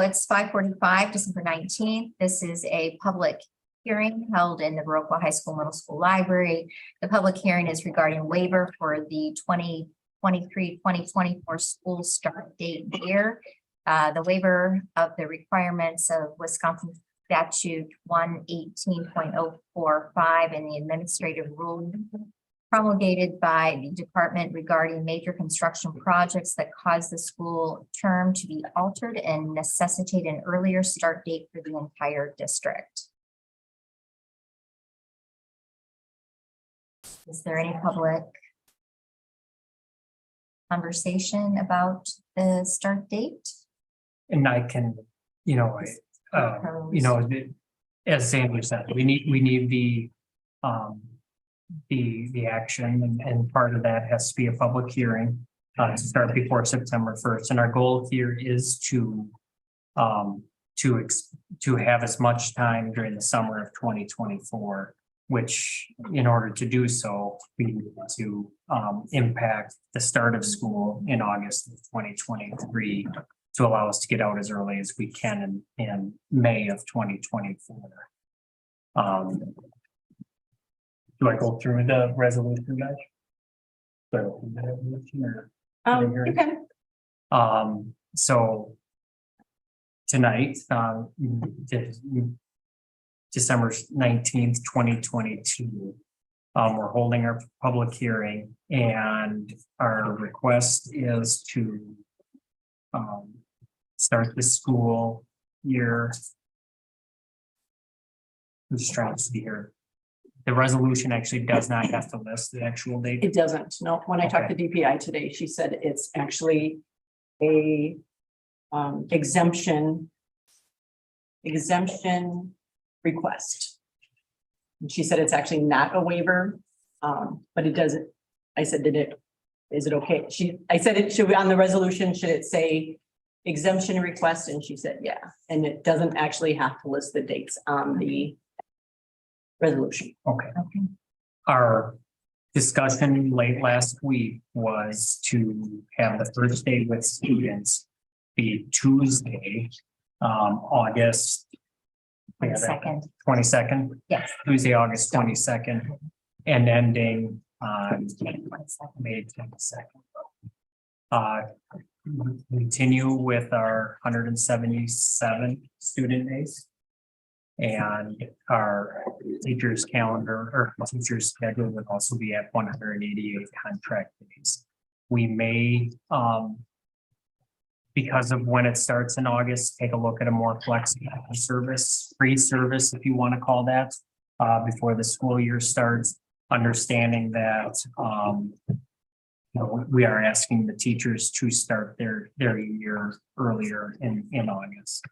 it's 5:45, December 19th. This is a public hearing held in the Viroqua High School Middle School Library. The public hearing is regarding waiver for the 2023-2024 school start date year. The waiver of the requirements of Wisconsin Statute 118.045 and the administrative rule promulgated by the department regarding major construction projects that cause the school term to be altered and necessitate an earlier start date for the entire district. Is there any public conversation about the start date? And I can, as Sandra said, we need the action, and part of that has to be a public hearing to start before September 1st. And our goal here is to have as much time during the summer of 2024, which in order to do so, we need to impact the start of school in August of 2023 to allow us to get out as early as we can in May of 2024. Do I go through the resolution, guys? You can. So tonight, December 19th, 2022, we're holding our public hearing, and our request is to start the school year. I'm just trying to see here. The resolution actually does not have to list the actual date. It doesn't. No, when I talked to DPI today, she said it's actually a exemption request. And she said it's actually not a waiver, but it doesn't. I said, is it okay? I said it should be on the resolution. Should it say exemption request? And she said, yeah. And it doesn't actually have to list the dates on the resolution. Okay. Our discussion late last week was to have the first day with students be Tuesday, August 22nd. Yes. Tuesday, August 22nd, and ending on May 22nd. Continue with our 177 student days. And our teacher's calendar or teacher's schedule would also be at 188 contract days. We may, because of when it starts in August, take a look at a more flexible service, free service, if you want to call that, before the school year starts, understanding that we are asking the teachers to start their year earlier in August.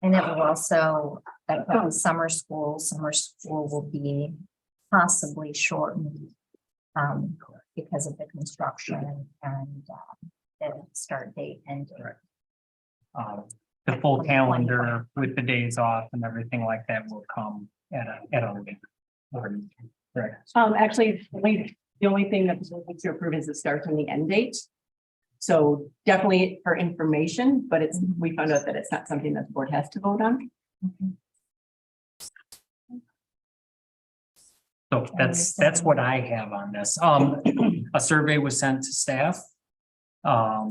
And it will also, summer school will be possibly shortened because of the construction and the start date and the full calendar with the days off and everything like that will come at a later. Correct. Actually, the only thing that we need to approve is the start and the end date. So definitely for information, but we found out that it's not something that the board has to vote on. So that's what I have on this. A survey was sent to staff. I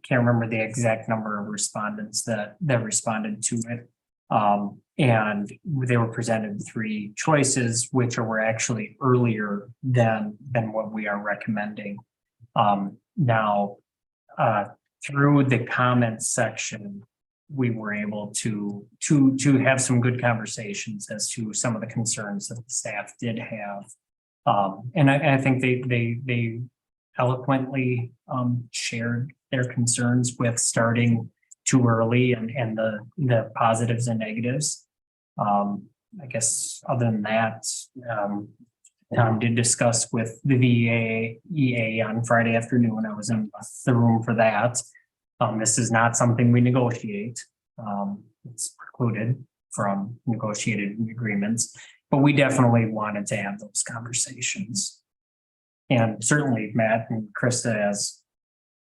can't remember the exact number of respondents that responded to it. And they were presented 3 choices, which were actually earlier than what we are recommending. Now, through the comments section, we were able to have some good conversations as to some of the concerns that the staff did have. And I think they eloquently shared their concerns with starting too early and the positives and negatives. I guess other than that, Tom did discuss with the VAEA on Friday afternoon. I was in the room for that. This is not something we negotiate. It's precluded from negotiated agreements, but we definitely wanted to have those conversations. And certainly Matt and Krista, as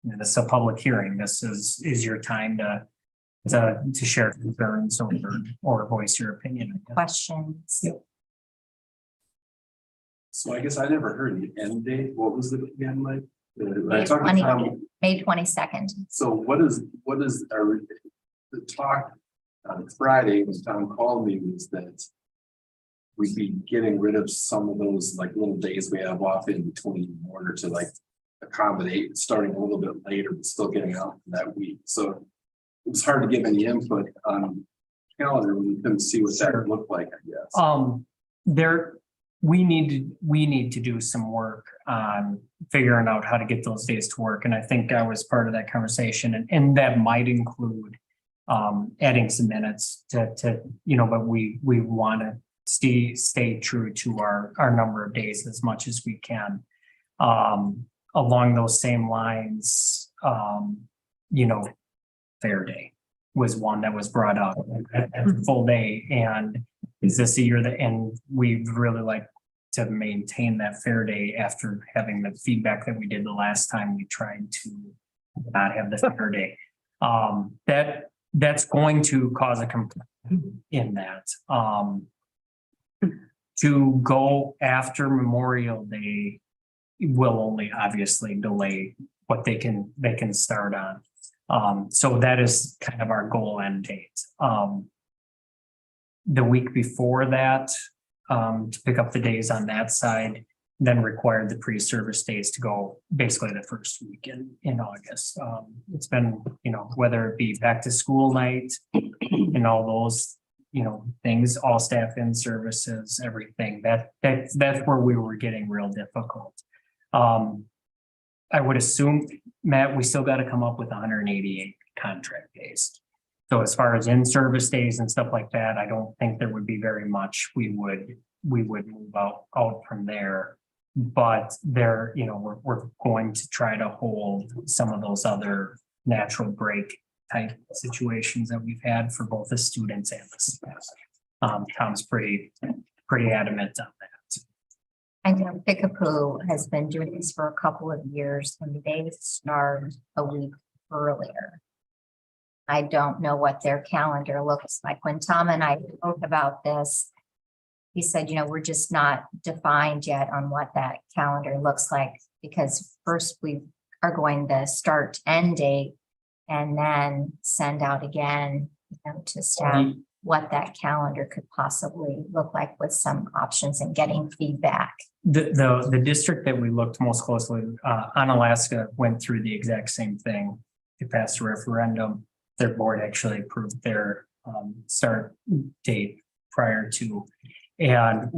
this is a public hearing. This is your time to share concerns or voice your opinion. Questions? So I guess I never heard the end date. What was it again, like? I May talked to 20 Tom. May 22nd. So what is our, the talk on Friday when Tom called me was that we'd be getting rid of some of those like little days we have off in between in order to like accommodate starting a little bit later, but still getting out that week. So it was hard to give any input on calendar when we couldn't see what that would look like, I guess. We need to do some work on figuring out how to get those days to work. And I think I was part of that conversation, and that might include adding some minutes to but we want to stay true to our number of days as much as we can. Along those same lines, fair day was one that was brought up, a full day. And is this a year that, and we'd really like to maintain that fair day after having the feedback that we did the last time we tried to not have the fair day. That's going to cause a complaint in that. To go after Memorial Day will only obviously delay what they can start on. So that is kind of our goal end date. The week before that, to pick up the days on that side, then required the pre-service days to go basically the first week in August. It's been, whether it be back to school night and all those, things, all staff in services, everything that's where we were getting real difficult. I would assume, Matt, we still got to come up with 188 contract days. So as far as in-service days and stuff like that, I don't think there would be very much we would move out from there. But there, we're going to try to hold some of those other natural break type situations that we've had for both the students and the staff. Tom's pretty adamant on that. I know Pickapoo has been doing this for a couple of years and they start a week earlier. I don't know what their calendar looks like. When Tom and I spoke about this, he said, we're just not defined yet on what that calendar looks like, because first we are going to start end date and then send out again to staff what that calendar could possibly look like with some options and getting feedback. The district that we looked most closely on, Alaska, went through the exact same thing. They passed a referendum. Their board actually approved their start date prior to, and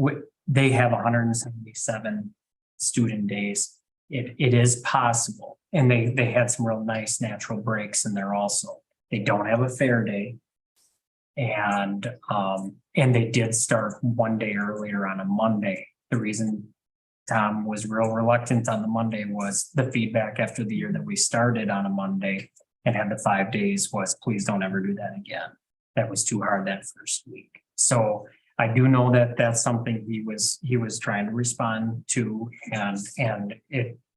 they have 177 student days. It is possible, and they had some real nice natural breaks in there also. They don't have a fair day, and they did start one day earlier on a Monday. The reason Tom was real reluctant on the Monday was the feedback after the year that we started on a Monday and had the 5 days was, please don't ever do that again. That was too hard that first week. So I do know that that's something he was trying to respond to and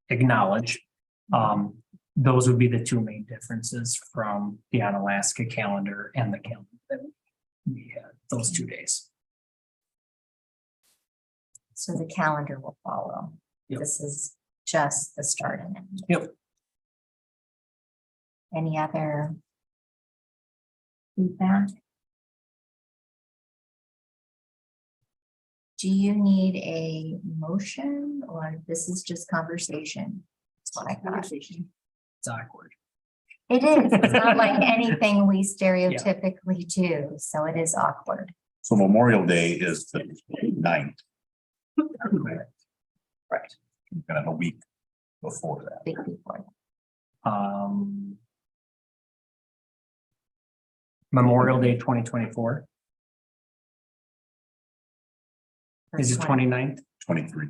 acknowledge. Those would be the two main differences from the Alaska calendar and the calendar that we had, those 2 days. So the calendar will follow. Yep. This is just the start and end. Yep. Any other feedback? Do you need a motion or this is just conversation? That's what I thought. It's awkward. It is. It's not like anything we stereotypically do, so it is awkward. So Memorial Day is the 9th. Right. Kind of a week before that. Big before. Memorial Day 2024. Is it 29th? 23.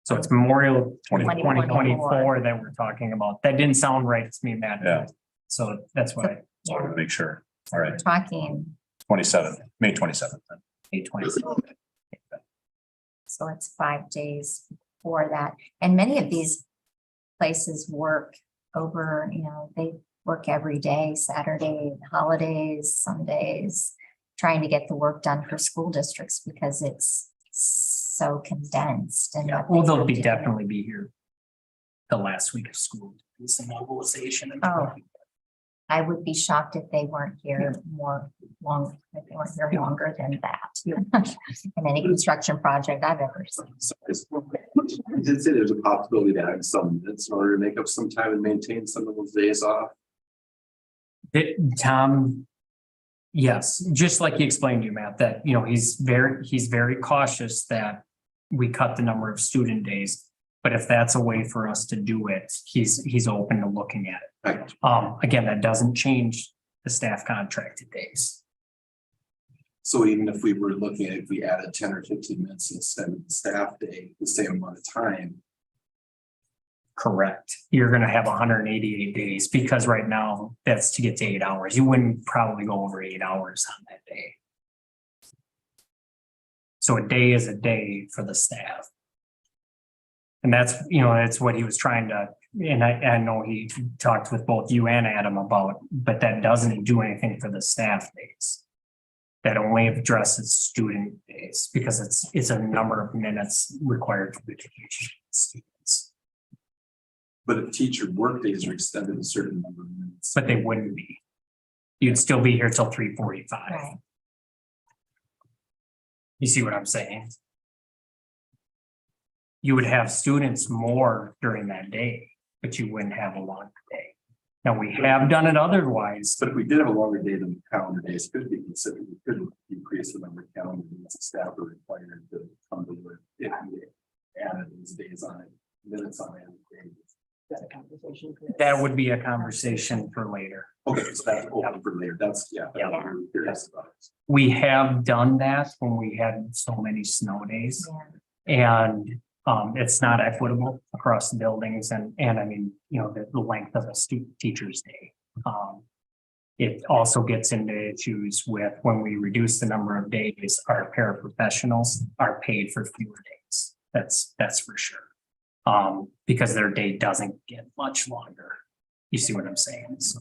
So it's Memorial 2024 2024 that we're talking about. That didn't sound right to me, Matt. Yeah. So that's why. So I want to make sure. All We're right. talking, 27th, May 27th. then. 8/27. so it's 5 days before that. And many of these places work over, they work every day, Saturday, holidays, Sundays, trying to get the work done for school districts because it's so condensed and. Yeah, what well, they they'll have be to do. definitely be here the last week of school, do some mobilization. And Oh. I would be shocked if they weren't here if they weren't here longer than that. In any construction project I've ever seen. You did say there's a possibility to add some minutes in order to make up some time and maintain some of those days off. Tom, yes, just like he explained to you, Matt, that, he's very cautious that we cut the number of student days. But if that's a way for us to do it, he's open to looking at it. Right. Again, that doesn't change the staff contracted days. So even if we were looking at, if we added 10 or 15 minutes instead of the staff day, the same amount of time. Correct. You're gonna have 188 days because right now that's to get to 8 hours. You wouldn't probably go over 8 hours on that day. So a day is a day for the staff. And that's, that's what he was trying to, and I know he talked with both you and Adam about, but that doesn't do anything for the staff days. That only addresses student days because it's a number of minutes required for the students. But if teacher work days are extended a certain number of minutes. But they wouldn't be. You'd still be here till 3:45. Right. You see what I'm saying? You would have students more during that day, but you wouldn't have a longer day. Now, we have done it otherwise. But if we did have a longer day than calendar days, could be considered, we could increase the number of calendar days the staff are required to come to work if we added these days on it, minutes on it. That a conversation. That would be a conversation for later. Okay, so that's open for later. That's, yeah. Yeah. That's what we're curious about. We have done that when we had so many snow days. Yeah. And it's not equitable across the buildings and I mean, the length of a student teacher's day. It also gets into issues with when we reduce the number of days, our paraprofessionals are paid for fewer days. That's for sure. Because their day doesn't get much longer. You see what I'm saying? So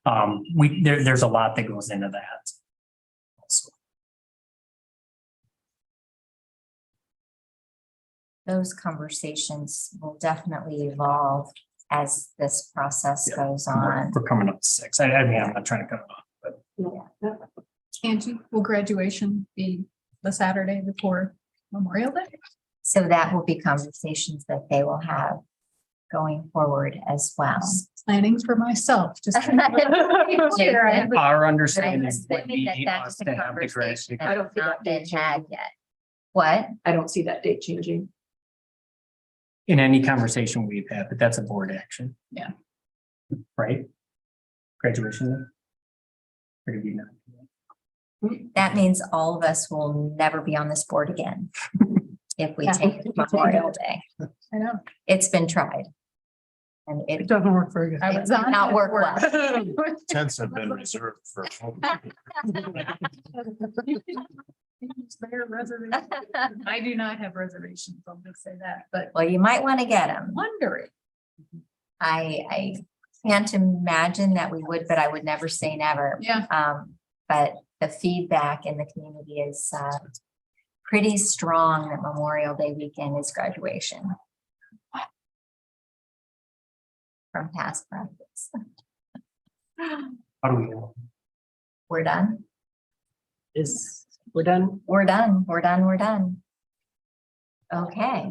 there's a lot that goes into that. Also. Those conversations will definitely evolve as this process Yeah. goes on. We're coming up to 6. I mean, I'm not trying to cut it off, but Angie, will graduation be the Saturday before Memorial Day? So that will be conversations that they will have going forward as well. Plannings for myself, just. Clear, I have a- our I'm understanding would assuming that be that's us a to have the conversation graduation. that I don't has think not that been date had changing. yet. What? I don't see that date changing. In any conversation we've had, but that's a board action. Yeah. Right? Graduation. Day? Or do we not? That means all of us will never be on this board again. If we Yeah. take Memorial Day. I know. It's been tried. And It it doesn't work very good. I It was did on not it. work well. Tents have been reserved for. Spare reservation. I do not have reservations, I'll just say that, but Well, you might want to get them. wondering. I can't imagine that we would, but I would never say never. Yeah. But the feedback in the community is pretty strong that Memorial Day weekend is graduation. From past practice. How do we know? We're done. We're done? We're done. We're done. We're done. Okay.